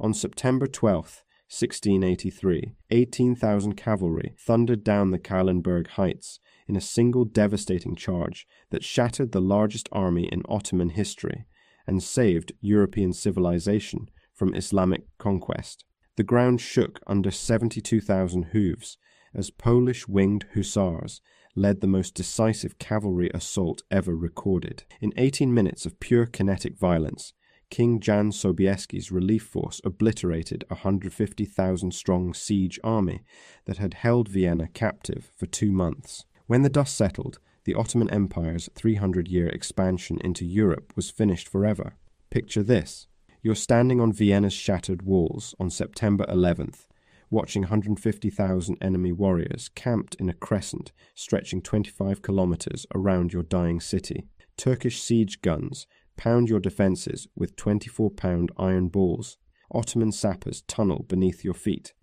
On September 12th, 1683, 18,000 cavalry thundered down the Kahlenberg Heights in a single devastating charge that shattered the largest army in Ottoman history and saved European civilization from Islamic conquest. The ground shook under 72,000 hooves as Polish winged hussars led the most decisive cavalry assault ever recorded. In 18 minutes of pure kinetic violence, King Jan Sobieski's relief force obliterated a 150,000-strong siege army that had held Vienna captive for 2 months. When the dust settled, the Ottoman Empire's 300-year expansion into Europe was finished forever. Picture this. You're standing on Vienna's shattered walls on September 11th, watching 150,000 enemy warriors camped in a crescent stretching 25 kilometers around your dying city. Turkish siege guns pound your defenses with 24-pound iron balls. Ottoman sappers tunnel beneath your feet,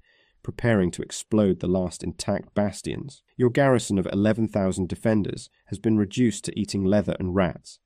preparing to explode the last intact bastions. Your garrison of 11,000 defenders has been reduced to eating leather and rats.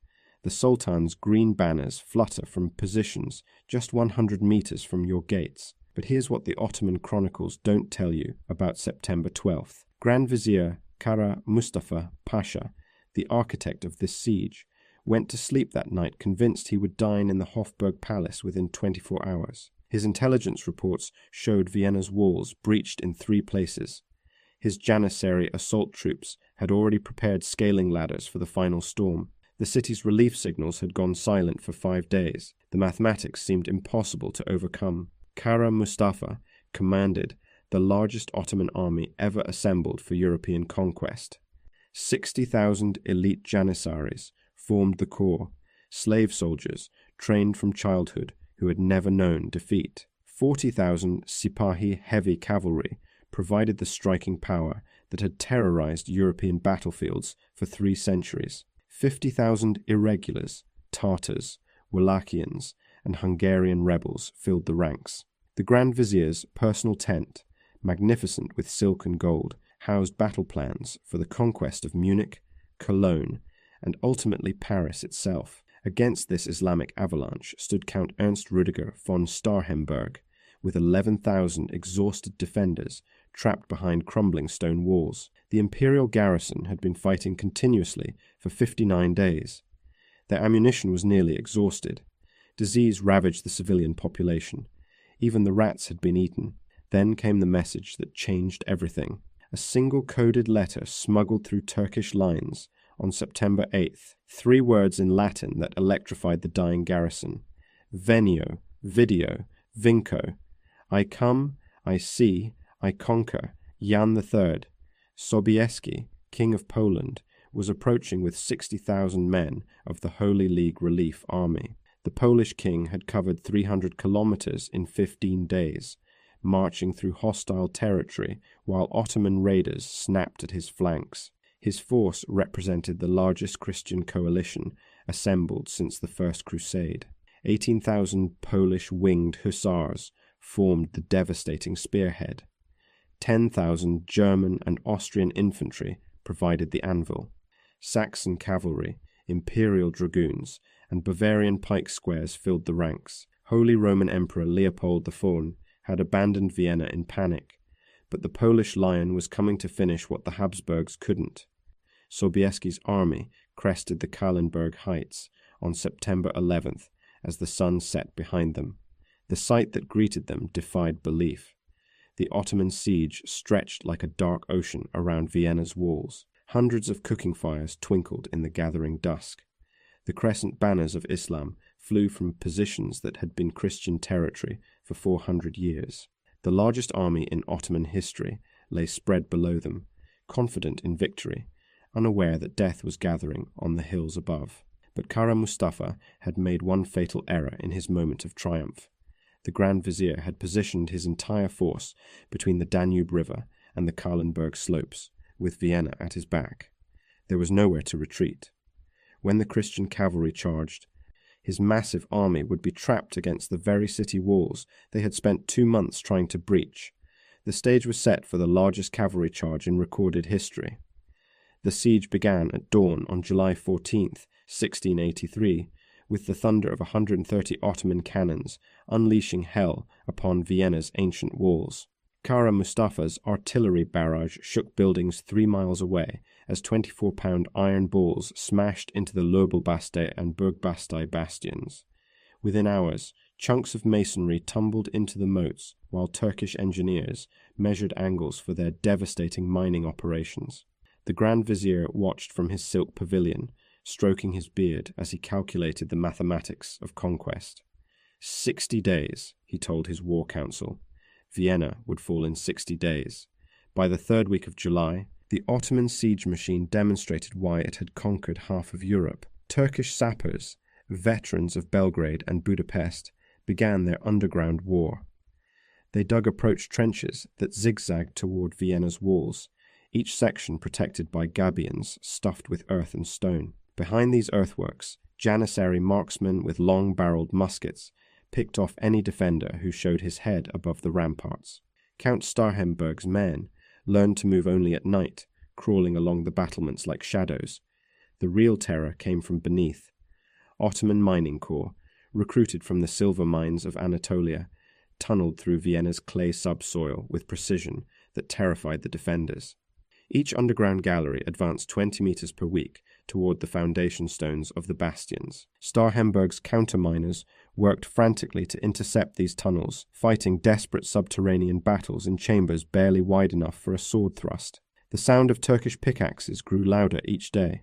The Sultan's green banners flutter from positions just 100 meters from your gates. But here's what the Ottoman chronicles don't tell you about September 12th. Grand Vizier Kara Mustafa Pasha, the architect of this siege, went to sleep that night convinced he would dine in the Hofburg Palace within 24 hours. His intelligence reports showed Vienna's walls breached in 3 places. His Janissary assault troops had already prepared scaling ladders for the final storm. The city's relief signals had gone silent for 5 days. The mathematics seemed impossible to overcome. Kara Mustafa commanded the largest Ottoman army ever assembled for European conquest. 60,000 elite Janissaries formed the corps, slave soldiers trained from childhood who had never known defeat. 40,000 Sipahi heavy cavalry provided the striking power that had terrorized European battlefields for 3 centuries. 50,000 irregulars, Tartars, Wallachians, and Hungarian rebels filled the ranks. The Grand Vizier's personal tent, magnificent with silk and gold, housed battle plans for the conquest of Munich, Cologne, and ultimately Paris itself. Against this Islamic avalanche stood Count Ernst Rüdiger von Starhemberg, with 11,000 exhausted defenders trapped behind crumbling stone walls. The imperial garrison had been fighting continuously for 59 days. Their ammunition was nearly exhausted. Disease ravaged the civilian population. Even the rats had been eaten. Then came the message that changed everything. A single coded letter smuggled through Turkish lines on September 8th. 3 words in Latin that electrified the dying garrison. Venio, video, vinco. I come, I see, I conquer. Jan III, Sobieski, King of Poland, was approaching with 60,000 men of the Holy League Relief Army. The Polish king had covered 300 kilometers in 15 days, marching through hostile territory while Ottoman raiders snapped at his flanks. His force represented the largest Christian coalition assembled since the First Crusade. 18,000 Polish winged hussars formed the devastating spearhead. 10,000 German and Austrian infantry provided the anvil. Saxon cavalry, imperial dragoons, and Bavarian pike squares filled the ranks. Holy Roman Emperor Leopold IV had abandoned Vienna in panic, but the Polish lion was coming to finish what the Habsburgs couldn't. Sobieski's army crested the Kahlenberg Heights on September 11th as the sun set behind them. The sight that greeted them defied belief. The Ottoman siege stretched like a dark ocean around Vienna's walls. Hundreds of cooking fires twinkled in the gathering dusk. The crescent banners of Islam flew from positions that had been Christian territory for 400 years. The largest army in Ottoman history lay spread below them, confident in victory, unaware that death was gathering on the hills above. But Kara Mustafa had made one fatal error in his moment of triumph. The Grand Vizier had positioned his entire force between the Danube River and the Kahlenberg slopes, with Vienna at his back. There was nowhere to retreat. When the Christian cavalry charged, his massive army would be trapped against the very city walls they had spent 2 months trying to breach. The stage was set for the largest cavalry charge in recorded history. The siege began at dawn on July 14th, 1683, with the thunder of 130 Ottoman cannons unleashing hell upon Vienna's ancient walls. Kara Mustafa's artillery barrage shook buildings 3 miles away as 24-pound iron balls smashed into the Lobelbaste and Burgbastei bastions. Within hours, chunks of masonry tumbled into the moats while Turkish engineers measured angles for their devastating mining operations. The Grand Vizier watched from his silk pavilion, stroking his beard as he calculated the mathematics of conquest. 60 days, he told his war council. Vienna would fall in 60 days. By the 3rd week of July, the Ottoman siege machine demonstrated why it had conquered half of Europe. Turkish sappers, veterans of Belgrade and Budapest, began their underground war. They dug approach trenches that zigzagged toward Vienna's walls, each section protected by gabions stuffed with earth and stone. Behind these earthworks, Janissary marksmen with long-barreled muskets picked off any defender who showed his head above the ramparts. Count Starhemberg's men learned to move only at night, crawling along the battlements like shadows. The real terror came from beneath. Ottoman mining corps, recruited from the silver mines of Anatolia, tunneled through Vienna's clay subsoil with precision that terrified the defenders. Each underground gallery advanced 20 meters per week toward the foundation stones of the bastions. Starhemberg's counterminers worked frantically to intercept these tunnels, fighting desperate subterranean battles in chambers barely wide enough for a sword thrust. The sound of Turkish pickaxes grew louder each day,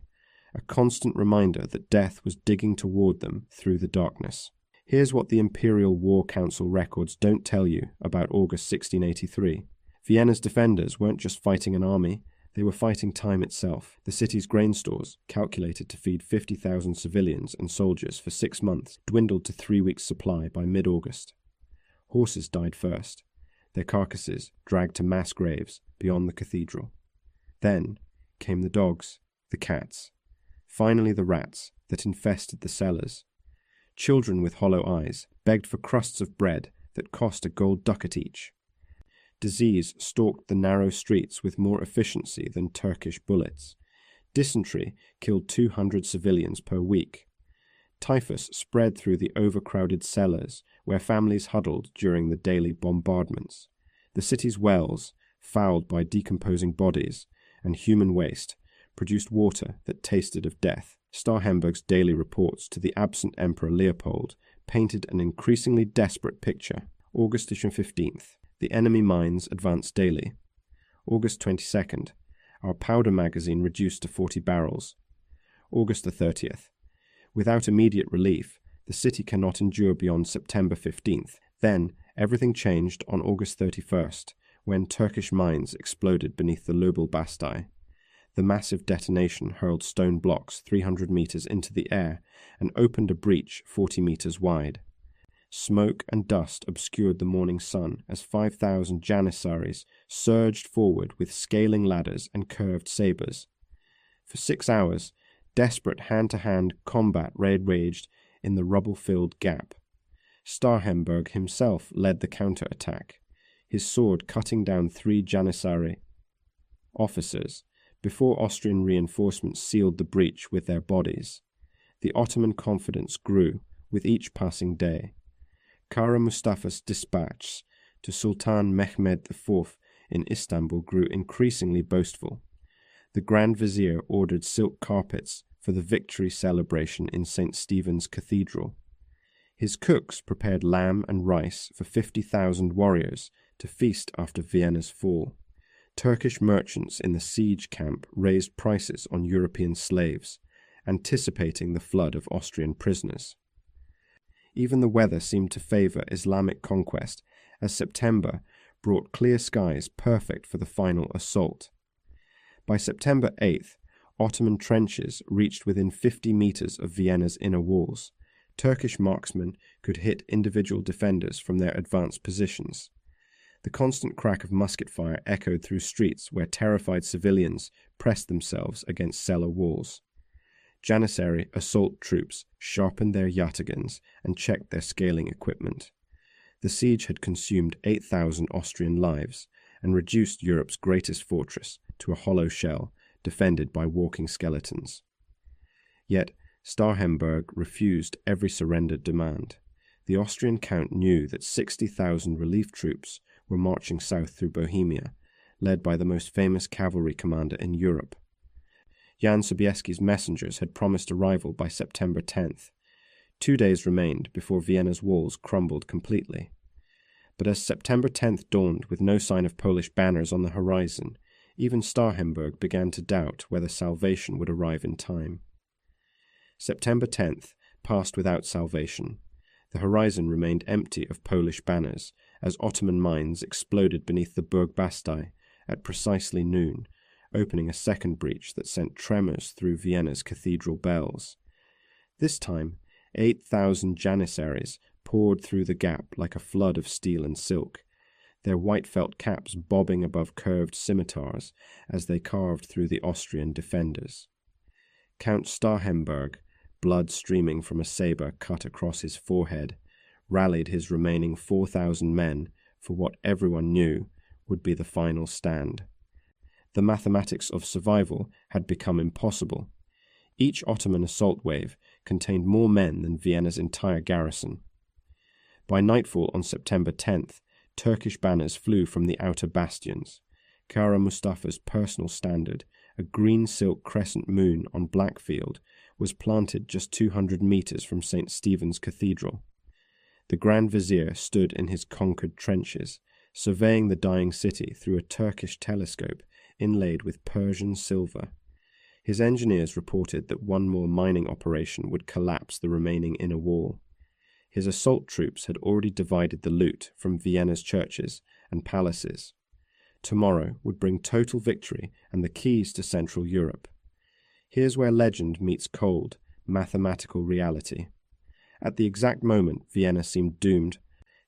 a constant reminder that death was digging toward them through the darkness. Here's what the Imperial War Council records don't tell you about August 1683. Vienna's defenders weren't just fighting an army, they were fighting time itself. The city's grain stores, calculated to feed 50,000 civilians and soldiers for 6 months, dwindled to 3 weeks' supply by mid-August. Horses died first, their carcasses dragged to mass graves beyond the cathedral. Then came the dogs, the cats, finally the rats that infested the cellars. Children with hollow eyes begged for crusts of bread that cost a gold ducat each. Disease stalked the narrow streets with more efficiency than Turkish bullets. Dysentery killed 200 civilians per week. Typhus spread through the overcrowded cellars where families huddled during the daily bombardments. The city's wells, fouled by decomposing bodies and human waste, produced water that tasted of death. Starhemberg's daily reports to the absent Emperor Leopold painted an increasingly desperate picture. August 15th. The enemy mines advanced daily. August 22nd. Our powder magazine reduced to 40 barrels. August 30th. Without immediate relief, the city cannot endure beyond September 15th. Then, everything changed on August 31st, when Turkish mines exploded beneath the Lobelbaste. The massive detonation hurled stone blocks 300 meters into the air and opened a breach 40 meters wide. Smoke and dust obscured the morning sun as 5,000 Janissaries surged forward with scaling ladders and curved sabers. For 6 hours, desperate hand-to-hand combat raged in the rubble-filled gap. Starhemberg himself led the counter-attack, his sword cutting down 3 Janissary officers before Austrian reinforcements sealed the breach with their bodies. The Ottoman confidence grew with each passing day. Kara Mustafa's dispatches to Sultan Mehmed IV in Istanbul grew increasingly boastful. The Grand Vizier ordered silk carpets for the victory celebration in St. Stephen's Cathedral. His cooks prepared lamb and rice for 50,000 warriors to feast after Vienna's fall. Turkish merchants in the siege camp raised prices on European slaves, anticipating the flood of Austrian prisoners. Even the weather seemed to favor Islamic conquest, as September brought clear skies perfect for the final assault. By September 8th, Ottoman trenches reached within 50 meters of Vienna's inner walls. Turkish marksmen could hit individual defenders from their advanced positions. The constant crack of musket fire echoed through streets where terrified civilians pressed themselves against cellar walls. Janissary assault troops sharpened their yataghans and checked their scaling equipment. The siege had consumed 8,000 Austrian lives and reduced Europe's greatest fortress to a hollow shell defended by walking skeletons. Yet Starhemberg refused every surrendered demand. The Austrian count knew that 60,000 relief troops were marching south through Bohemia, led by the most famous cavalry commander in Europe. Jan Sobieski's messengers had promised arrival by September 10th. 2 days remained before Vienna's walls crumbled completely. But as September 10th dawned with no sign of Polish banners on the horizon, even Starhemberg began to doubt whether salvation would arrive in time. September 10th passed without salvation. The horizon remained empty of Polish banners as Ottoman mines exploded beneath the Burg Bastei at precisely noon, opening a second breach that sent tremors through Vienna's cathedral bells. This time, 8,000 Janissaries poured through the gap like a flood of steel and silk, their white felt caps bobbing above curved scimitars as they carved through the Austrian defenders. Count Starhemberg, blood streaming from a sabre cut across his forehead, rallied his remaining 4,000 men for what everyone knew would be the final stand. The mathematics of survival had become impossible. Each Ottoman assault wave contained more men than Vienna's entire garrison. By nightfall on September 10th, Turkish banners flew from the outer bastions. Kara Mustafa's personal standard, a green silk crescent moon on black field, was planted just 200 meters from St. Stephen's Cathedral. The Grand Vizier stood in his conquered trenches, surveying the dying city through a Turkish telescope inlaid with Persian silver. His engineers reported that one more mining operation would collapse the remaining inner wall. His assault troops had already divided the loot from Vienna's churches and palaces. Tomorrow would bring total victory and the keys to Central Europe. Here's where legend meets cold, mathematical reality. At the exact moment Vienna seemed doomed,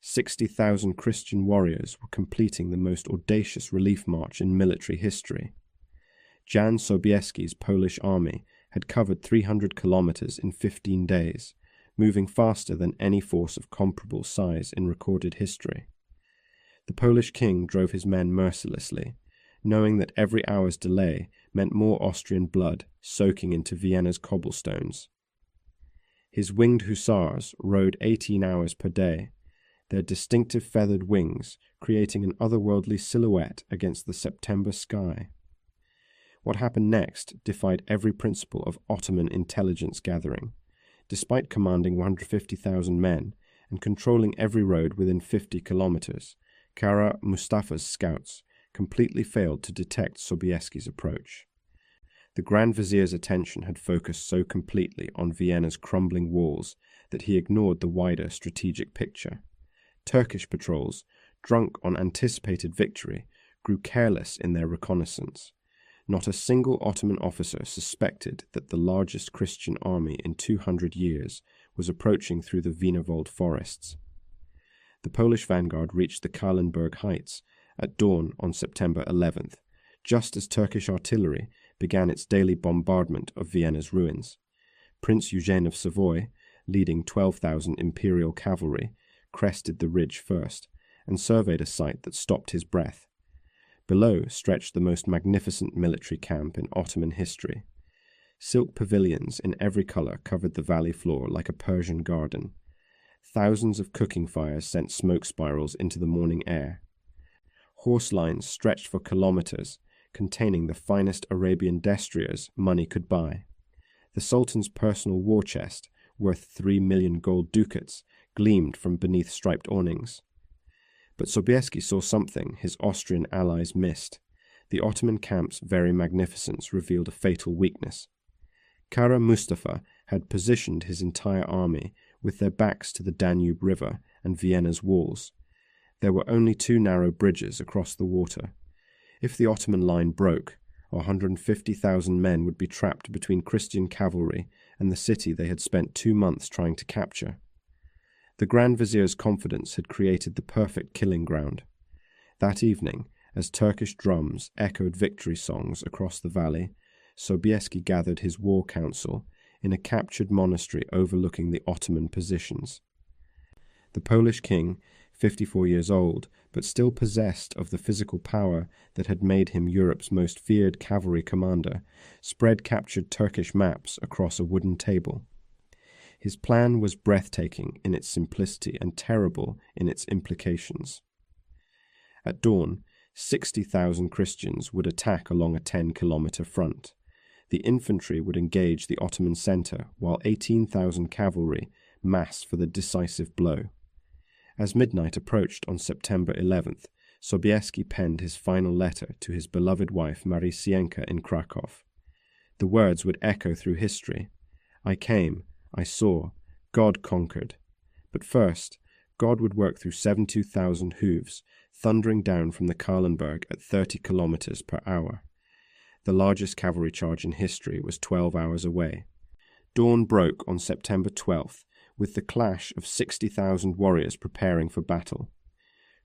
60,000 Christian warriors were completing the most audacious relief march in military history. Jan Sobieski's Polish army had covered 300 kilometers in 15 days, moving faster than any force of comparable size in recorded history. The Polish king drove his men mercilessly, knowing that every hour's delay meant more Austrian blood soaking into Vienna's cobblestones. His winged hussars rode 18 hours per day, their distinctive feathered wings creating an otherworldly silhouette against the September sky. What happened next defied every principle of Ottoman intelligence gathering. Despite commanding 150,000 men and controlling every road within 50 kilometers, Kara Mustafa's scouts completely failed to detect Sobieski's approach. The Grand Vizier's attention had focused so completely on Vienna's crumbling walls that he ignored the wider strategic picture. Turkish patrols, drunk on anticipated victory, grew careless in their reconnaissance. Not a single Ottoman officer suspected that the largest Christian army in 200 years was approaching through the Wienerwald forests. The Polish vanguard reached the Kahlenberg Heights at dawn on September 11th, just as Turkish artillery began its daily bombardment of Vienna's ruins. Prince Eugene of Savoy, leading 12,000 imperial cavalry, crested the ridge first and surveyed a site that stopped his breath. Below stretched the most magnificent military camp in Ottoman history. Silk pavilions in every color covered the valley floor like a Persian garden. Thousands of cooking fires sent smoke spirals into the morning air. Horse lines stretched for kilometers, containing the finest Arabian destriers money could buy. The Sultan's personal war chest, worth 3 million gold ducats, gleamed from beneath striped awnings. But Sobieski saw something his Austrian allies missed. The Ottoman camp's very magnificence revealed a fatal weakness. Kara Mustafa had positioned his entire army with their backs to the Danube River and Vienna's walls. There were only 2 narrow bridges across the water. If the Ottoman line broke, 150,000 men would be trapped between Christian cavalry and the city they had spent 2 months trying to capture. The Grand Vizier's confidence had created the perfect killing ground. That evening, as Turkish drums echoed victory songs across the valley, Sobieski gathered his war council in a captured monastery overlooking the Ottoman positions. The Polish king, 54 years old, but still possessed of the physical power that had made him Europe's most feared cavalry commander, spread captured Turkish maps across a wooden table. His plan was breathtaking in its simplicity and terrible in its implications. At dawn, 60,000 Christians would attack along a 10-kilometer front. The infantry would engage the Ottoman center, while 18,000 cavalry massed for the decisive blow. As midnight approached on September 11th, Sobieski penned his final letter to his beloved wife Marysienka in Krakow. The words would echo through history. I came, I saw, God conquered. But first, God would work through 72,000 hooves, thundering down from the Kahlenberg at 30 kilometers per hour. The largest cavalry charge in history was 12 hours away. Dawn broke on September 12th, with the clash of 60,000 warriors preparing for battle.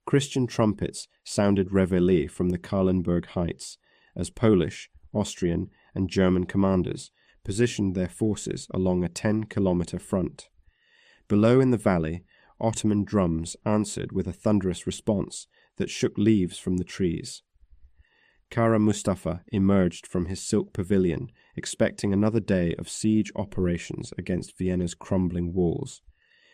Christian trumpets sounded reveille from the Kahlenberg heights as Polish, Austrian, and German commanders positioned their forces along a 10-kilometer front. Below in the valley, Ottoman drums answered with a thunderous response that shook leaves from the trees. Kara Mustafa emerged from his silk pavilion, expecting another day of siege operations against Vienna's crumbling walls.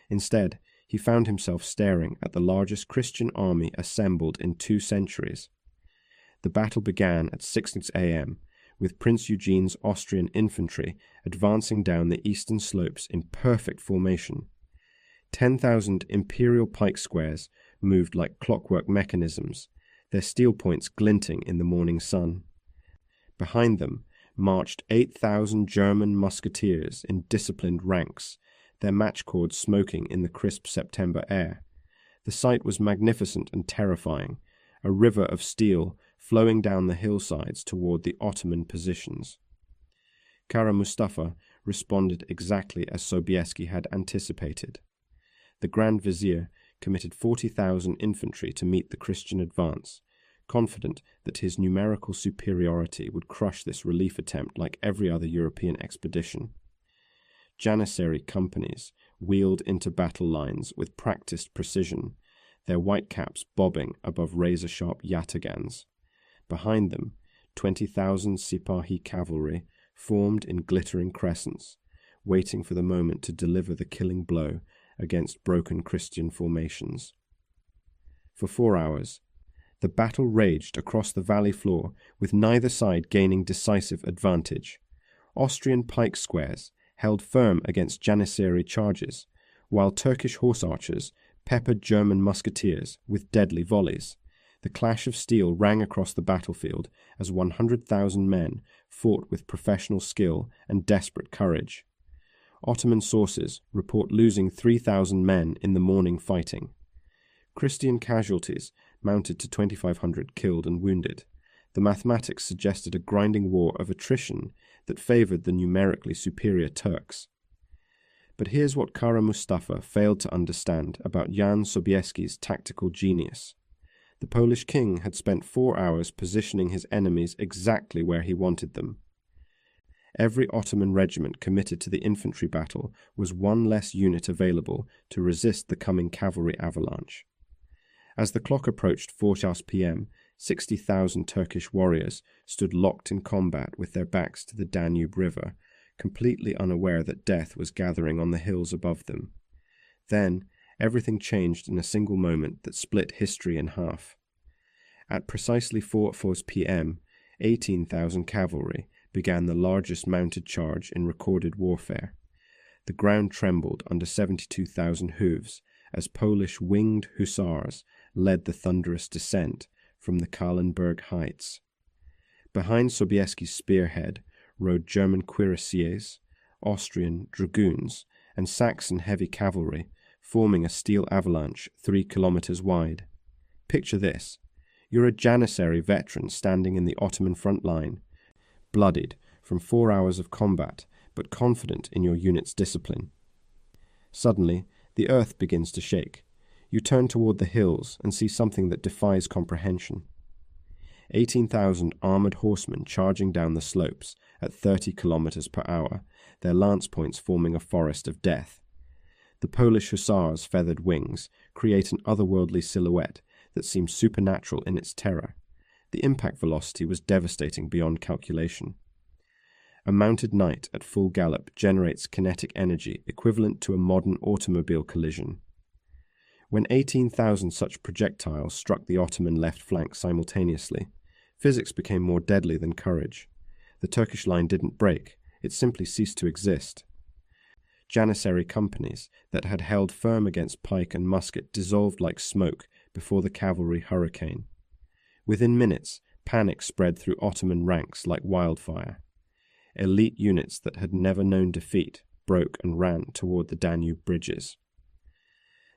Instead, he found himself staring at the largest Christian army assembled in 2 centuries. The battle began at 6 a.m., with Prince Eugene's Austrian infantry advancing down the eastern slopes in perfect formation. 10,000 imperial pike squares moved like clockwork mechanisms, their steel points glinting in the morning sun. Behind them marched 8,000 German musketeers in disciplined ranks, their match cords smoking in the crisp September air. The sight was magnificent and terrifying, a river of steel flowing down the hillsides toward the Ottoman positions. Kara Mustafa responded exactly as Sobieski had anticipated. The Grand Vizier committed 40,000 infantry to meet the Christian advance, confident that his numerical superiority would crush this relief attempt like every other European expedition. Janissary companies wheeled into battle lines with practiced precision, their white caps bobbing above razor-sharp yataghans. Behind them, 20,000 Sipahi cavalry formed in glittering crescents, waiting for the moment to deliver the killing blow against broken Christian formations. For 4 hours, the battle raged across the valley floor, with neither side gaining decisive advantage. Austrian pike squares held firm against Janissary charges, while Turkish horse archers peppered German musketeers with deadly volleys. The clash of steel rang across the battlefield as 100,000 men fought with professional skill and desperate courage. Ottoman sources report losing 3,000 men in the morning fighting. Christian casualties mounted to 2,500 killed and wounded. The mathematics suggested a grinding war of attrition that favored the numerically superior Turks. But here's what Kara Mustafa failed to understand about Jan Sobieski's tactical genius. The Polish king had spent 4 hours positioning his enemies exactly where he wanted them. Every Ottoman regiment committed to the infantry battle was one less unit available to resist the coming cavalry avalanche. As the clock approached 4 p.m., 60,000 Turkish warriors stood locked in combat with their backs to the Danube River, completely unaware that death was gathering on the hills above them. Then, everything changed in a single moment that split history in half. At precisely 4 p.m., 18,000 cavalry began the largest mounted charge in recorded warfare. The ground trembled under 72,000 hooves as Polish winged hussars led the thunderous descent from the Kahlenberg heights. Behind Sobieski's spearhead rode German cuirassiers, Austrian dragoons, and Saxon heavy cavalry, forming a steel avalanche 3 kilometers wide. Picture this. You're a Janissary veteran standing in the Ottoman front line, bloodied from 4 hours of combat, but confident in your unit's discipline. Suddenly, the earth begins to shake. You turn toward the hills and see something that defies comprehension. 18,000 armored horsemen charging down the slopes at 30 kilometers per hour, their lance points forming a forest of death. The Polish hussars' feathered wings create an otherworldly silhouette that seems supernatural in its terror. The impact velocity was devastating beyond calculation. A mounted knight at full gallop generates kinetic energy equivalent to a modern automobile collision. When 18,000 such projectiles struck the Ottoman left flank simultaneously, physics became more deadly than courage. The Turkish line didn't break, it simply ceased to exist. Janissary companies that had held firm against pike and musket dissolved like smoke before the cavalry hurricane. Within minutes, panic spread through Ottoman ranks like wildfire. Elite units that had never known defeat broke and ran toward the Danube bridges.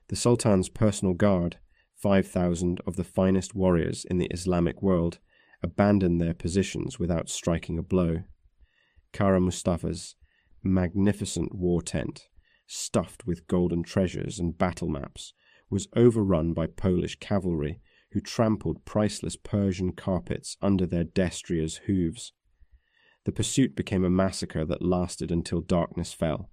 The Sultan's personal guard, 5,000 of the finest warriors in the Islamic world, abandoned their positions without striking a blow. Kara Mustafa's magnificent war tent, stuffed with golden treasures and battle maps, was overrun by Polish cavalry who trampled priceless Persian carpets under their destriers' hooves. The pursuit became a massacre that lasted until darkness fell.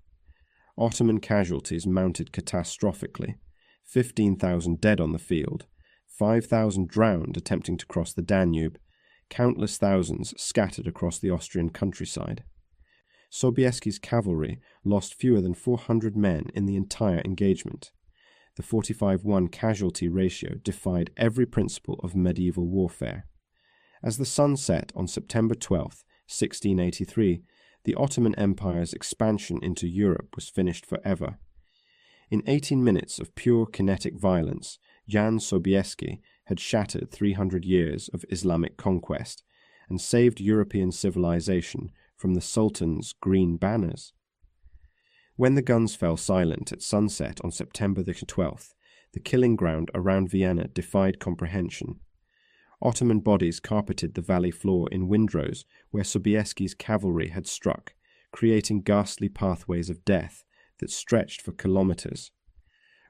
Ottoman casualties mounted catastrophically, 15,000 dead on the field, 5,000 drowned attempting to cross the Danube, countless thousands scattered across the Austrian countryside. Sobieski's cavalry lost fewer than 400 men in the entire engagement. The 45-1 casualty ratio defied every principle of medieval warfare. As the sun set on September 12, 1683, the Ottoman Empire's expansion into Europe was finished forever. In 18 minutes of pure kinetic violence, Jan Sobieski had shattered 300 years of Islamic conquest and saved European civilization from the Sultan's green banners. When the guns fell silent at sunset on September the 12th, the killing ground around Vienna defied comprehension. Ottoman bodies carpeted the valley floor in windrows where Sobieski's cavalry had struck, creating ghastly pathways of death that stretched for kilometers.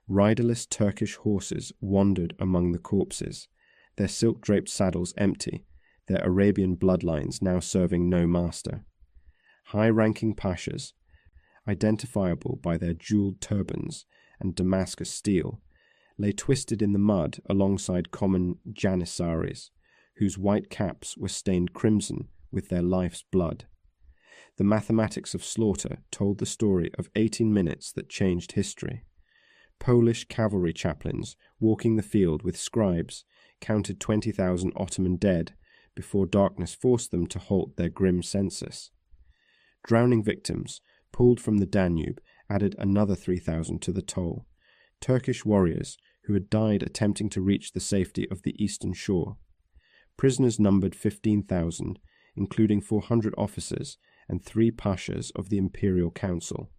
Riderless Turkish horses wandered among the corpses, their silk-draped saddles empty, their Arabian bloodlines now serving no master. High-ranking pashas, identifiable by their jeweled turbans and Damascus steel, lay twisted in the mud alongside common janissaries, whose white caps were stained crimson with their life's blood. The mathematics of slaughter told the story of 18 minutes that changed history. Polish cavalry chaplains, walking the field with scribes, counted 20,000 Ottoman dead before darkness forced them to halt their grim census. Drowning victims, pulled from the Danube, added another 3,000 to the toll. Turkish warriors who had died attempting to reach the safety of the eastern shore. Prisoners numbered 15,000, including 400 officers and 3 pashas of the Imperial Council.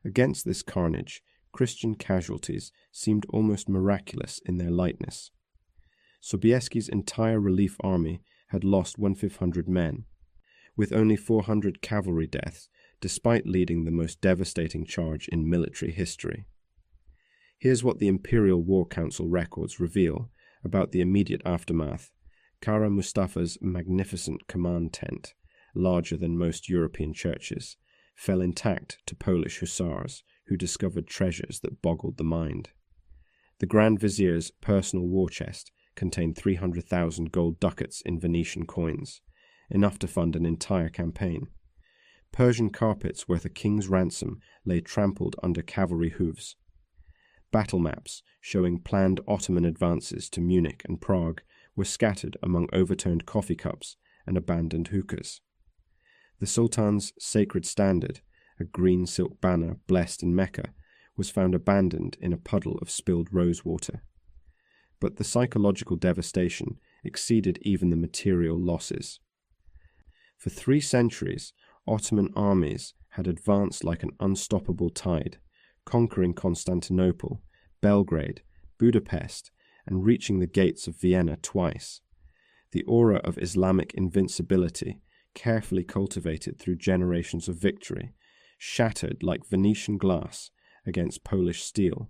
Against this carnage, Christian casualties seemed almost miraculous in their lightness. Sobieski's entire relief army had lost 1,500 men, with only 400 cavalry deaths, despite leading the most devastating charge in military history. Here's what the Imperial War Council records reveal about the immediate aftermath. Kara Mustafa's magnificent command tent, larger than most European churches, fell intact to Polish hussars who discovered treasures that boggled the mind. The Grand Vizier's personal war chest contained 300,000 gold ducats in Venetian coins, enough to fund an entire campaign. Persian carpets worth a king's ransom lay trampled under cavalry hooves. Battle maps showing planned Ottoman advances to Munich and Prague were scattered among overturned coffee cups and abandoned hookahs. The Sultan's sacred standard, a green silk banner blessed in Mecca, was found abandoned in a puddle of spilled rosewater. But the psychological devastation exceeded even the material losses. For 3 centuries, Ottoman armies had advanced like an unstoppable tide, conquering Constantinople, Belgrade, Budapest, and reaching the gates of Vienna twice. The aura of Islamic invincibility, carefully cultivated through generations of victory, shattered like Venetian glass against Polish steel.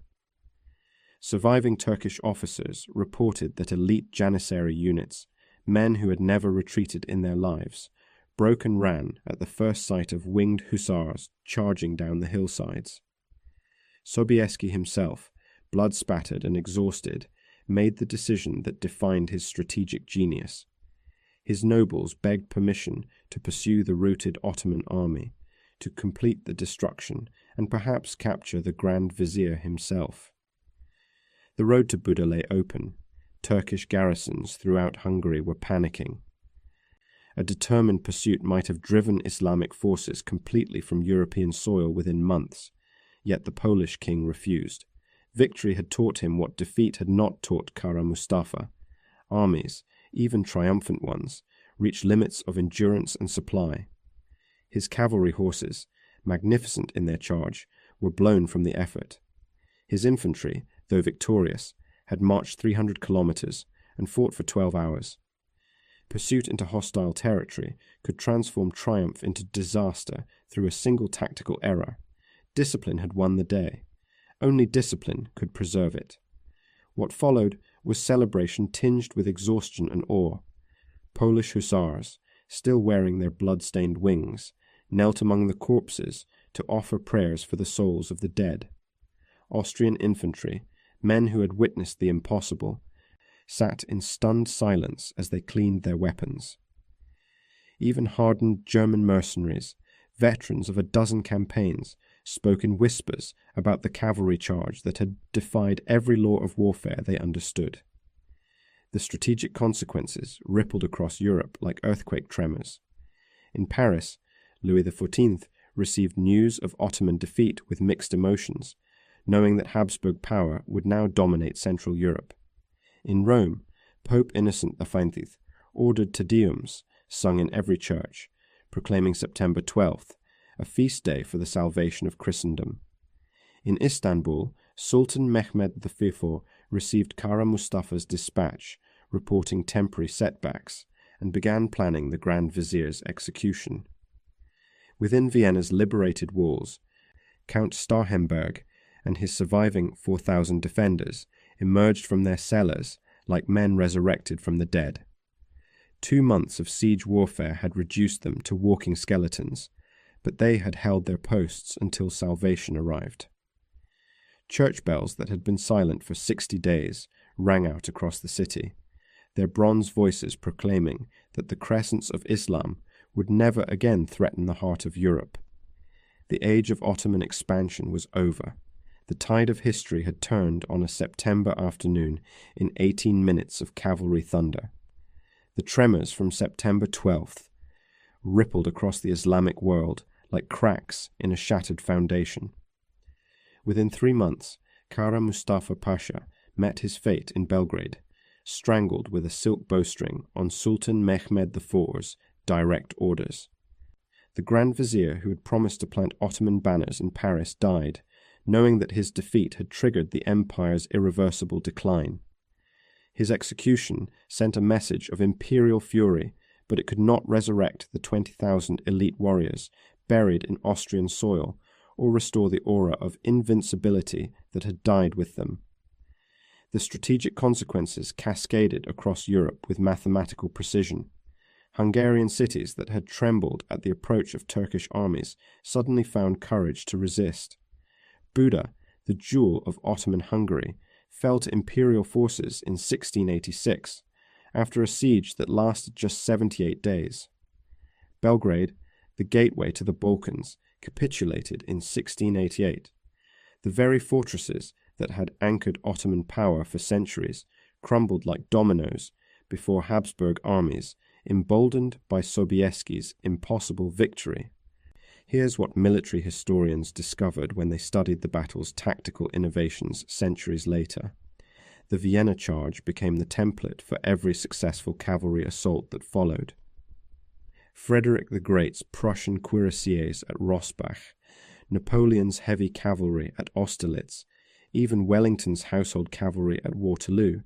Surviving Turkish officers reported that elite Janissary units, men who had never retreated in their lives, broke and ran at the first sight of winged hussars charging down the hillsides. Sobieski himself, blood-spattered and exhausted, made the decision that defined his strategic genius. His nobles begged permission to pursue the routed Ottoman army, to complete the destruction, and perhaps capture the Grand Vizier himself. The road to Buda lay open. Turkish garrisons throughout Hungary were panicking. A determined pursuit might have driven Islamic forces completely from European soil within months, yet the Polish king refused. Victory had taught him what defeat had not taught Kara Mustafa. Armies, even triumphant ones, reach limits of endurance and supply. His cavalry horses, magnificent in their charge, were blown from the effort. His infantry, though victorious, had marched 300 kilometers and fought for 12 hours. Pursuit into hostile territory could transform triumph into disaster through a single tactical error. Discipline had won the day. Only discipline could preserve it. What followed was celebration tinged with exhaustion and awe. Polish hussars, still wearing their blood-stained wings, knelt among the corpses to offer prayers for the souls of the dead. Austrian infantry, men who had witnessed the impossible, sat in stunned silence as they cleaned their weapons. Even hardened German mercenaries, veterans of a dozen campaigns, spoke in whispers about the cavalry charge that had defied every law of warfare they understood. The strategic consequences rippled across Europe like earthquake tremors. In Paris, Louis XIV received news of Ottoman defeat with mixed emotions, knowing that Habsburg power would now dominate Central Europe. In Rome, Pope Innocent V ordered Te Deums sung in every church, proclaiming September 12th, a feast day for the salvation of Christendom. In Istanbul, Sultan Mehmed V received Kara Mustafa's dispatch, reporting temporary setbacks, and began planning the Grand Vizier's execution. Within Vienna's liberated walls, Count Starhemberg and his surviving 4,000 defenders emerged from their cellars like men resurrected from the dead. 2 months of siege warfare had reduced them to walking skeletons, but they had held their posts until salvation arrived. Church bells that had been silent for 60 days rang out across the city, their bronze voices proclaiming that the crescents of Islam would never again threaten the heart of Europe. The age of Ottoman expansion was over. The tide of history had turned on a September afternoon in 18 minutes of cavalry thunder. The tremors from September 12th rippled across the Islamic world like cracks in a shattered foundation. Within 3 months, Kara Mustafa Pasha met his fate in Belgrade, strangled with a silk bowstring on Sultan Mehmed IV's direct orders. The Grand Vizier who had promised to plant Ottoman banners in Paris died, knowing that his defeat had triggered the empire's irreversible decline. His execution sent a message of imperial fury, but it could not resurrect the 20,000 elite warriors buried in Austrian soil or restore the aura of invincibility that had died with them. The strategic consequences cascaded across Europe with mathematical precision. Hungarian cities that had trembled at the approach of Turkish armies suddenly found courage to resist. Buda, the jewel of Ottoman Hungary, fell to imperial forces in 1686, after a siege that lasted just 78 days. Belgrade, the gateway to the Balkans, capitulated in 1688. The very fortresses that had anchored Ottoman power for centuries crumbled like dominoes before Habsburg armies, emboldened by Sobieski's impossible victory. Here's what military historians discovered when they studied the battle's tactical innovations centuries later. The Vienna charge became the template for every successful cavalry assault that followed. Frederick the Great's Prussian cuirassiers at Rossbach, Napoleon's heavy cavalry at Austerlitz, even Wellington's household cavalry at Waterloo,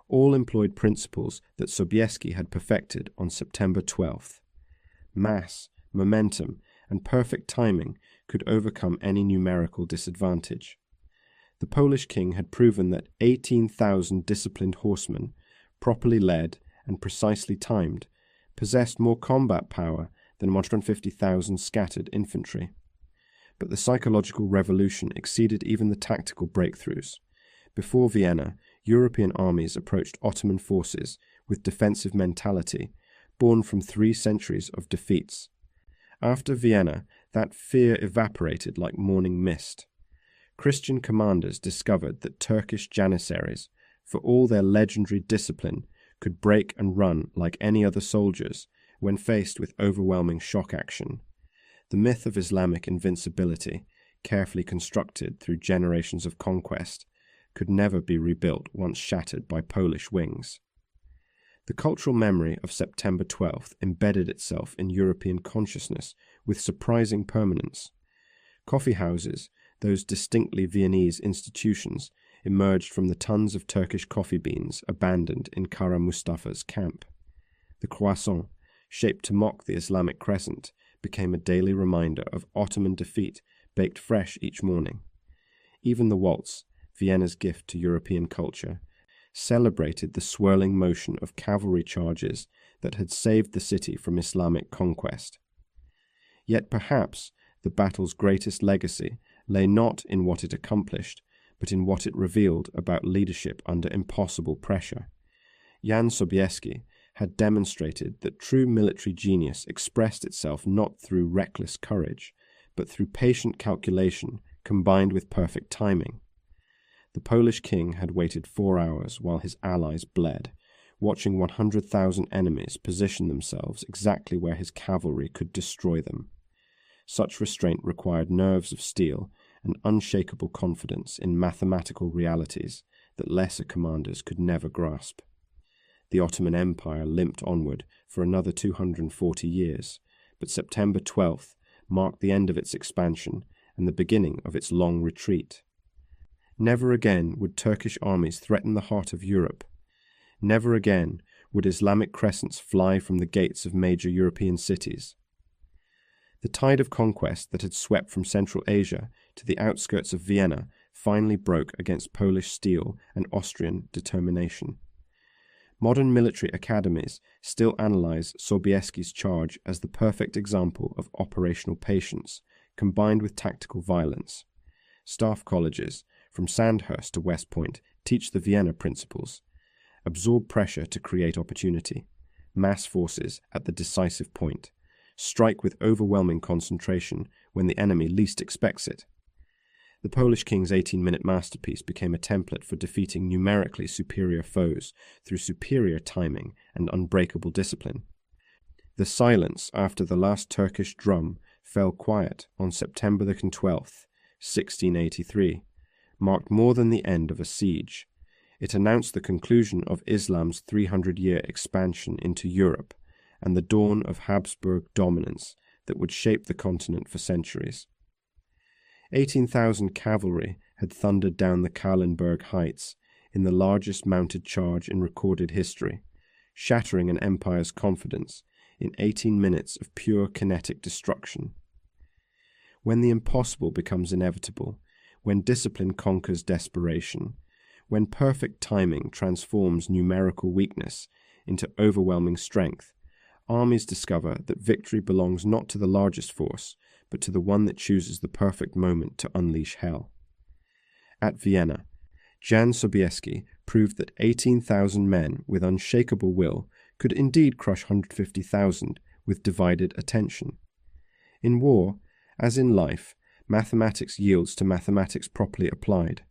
all employed principles that Sobieski had perfected on September 12th. Mass, momentum, and perfect timing could overcome any numerical disadvantage. The Polish king had proven that 18,000 disciplined horsemen, properly led and precisely timed, possessed more combat power than 150,000 scattered infantry. But the psychological revolution exceeded even the tactical breakthroughs. Before Vienna, European armies approached Ottoman forces with defensive mentality, born from 3 centuries of defeats. After Vienna, that fear evaporated like morning mist. Christian commanders discovered that Turkish janissaries, for all their legendary discipline, could break and run like any other soldiers when faced with overwhelming shock action. The myth of Islamic invincibility, carefully constructed through generations of conquest, could never be rebuilt once shattered by Polish wings. The cultural memory of September 12th embedded itself in European consciousness with surprising permanence. Coffee houses, those distinctly Viennese institutions, emerged from the tons of Turkish coffee beans abandoned in Kara Mustafa's camp. The croissant, shaped to mock the Islamic crescent, became a daily reminder of Ottoman defeat, baked fresh each morning. Even the waltz, Vienna's gift to European culture, celebrated the swirling motion of cavalry charges that had saved the city from Islamic conquest. Yet perhaps the battle's greatest legacy lay not in what it accomplished, but in what it revealed about leadership under impossible pressure. Jan Sobieski had demonstrated that true military genius expressed itself not through reckless courage, but through patient calculation combined with perfect timing. The Polish king had waited 4 hours while his allies bled, watching 100,000 enemies position themselves exactly where his cavalry could destroy them. Such restraint required nerves of steel and unshakable confidence in mathematical realities that lesser commanders could never grasp. The Ottoman Empire limped onward for another 240 years, but September 12th marked the end of its expansion and the beginning of its long retreat. Never again would Turkish armies threaten the heart of Europe. Never again would Islamic crescents fly from the gates of major European cities. The tide of conquest that had swept from Central Asia to the outskirts of Vienna finally broke against Polish steel and Austrian determination. Modern military academies still analyze Sobieski's charge as the perfect example of operational patience combined with tactical violence. Staff colleges, from Sandhurst to West Point, teach the Vienna principles. Absorb pressure to create opportunity. Mass forces at the decisive point. Strike with overwhelming concentration when the enemy least expects it. The Polish king's 18-minute masterpiece became a template for defeating numerically superior foes through superior timing and unbreakable discipline. The silence after the last Turkish drum fell quiet on September 12th, 1683, marked more than the end of a siege. It announced the conclusion of Islam's 300-year expansion into Europe and the dawn of Habsburg dominance that would shape the continent for centuries. 18,000 cavalry had thundered down the Kahlenberg heights in the largest mounted charge in recorded history, shattering an empire's confidence in 18 minutes of pure kinetic destruction. When the impossible becomes inevitable, when discipline conquers desperation, when perfect timing transforms numerical weakness into overwhelming strength, armies discover that victory belongs not to the largest force, but to the one that chooses the perfect moment to unleash hell. At Vienna, Jan Sobieski proved that 18,000 men with unshakable will could indeed crush 150,000 with divided attention. In war, as in life, mathematics yields to mathematics properly applied.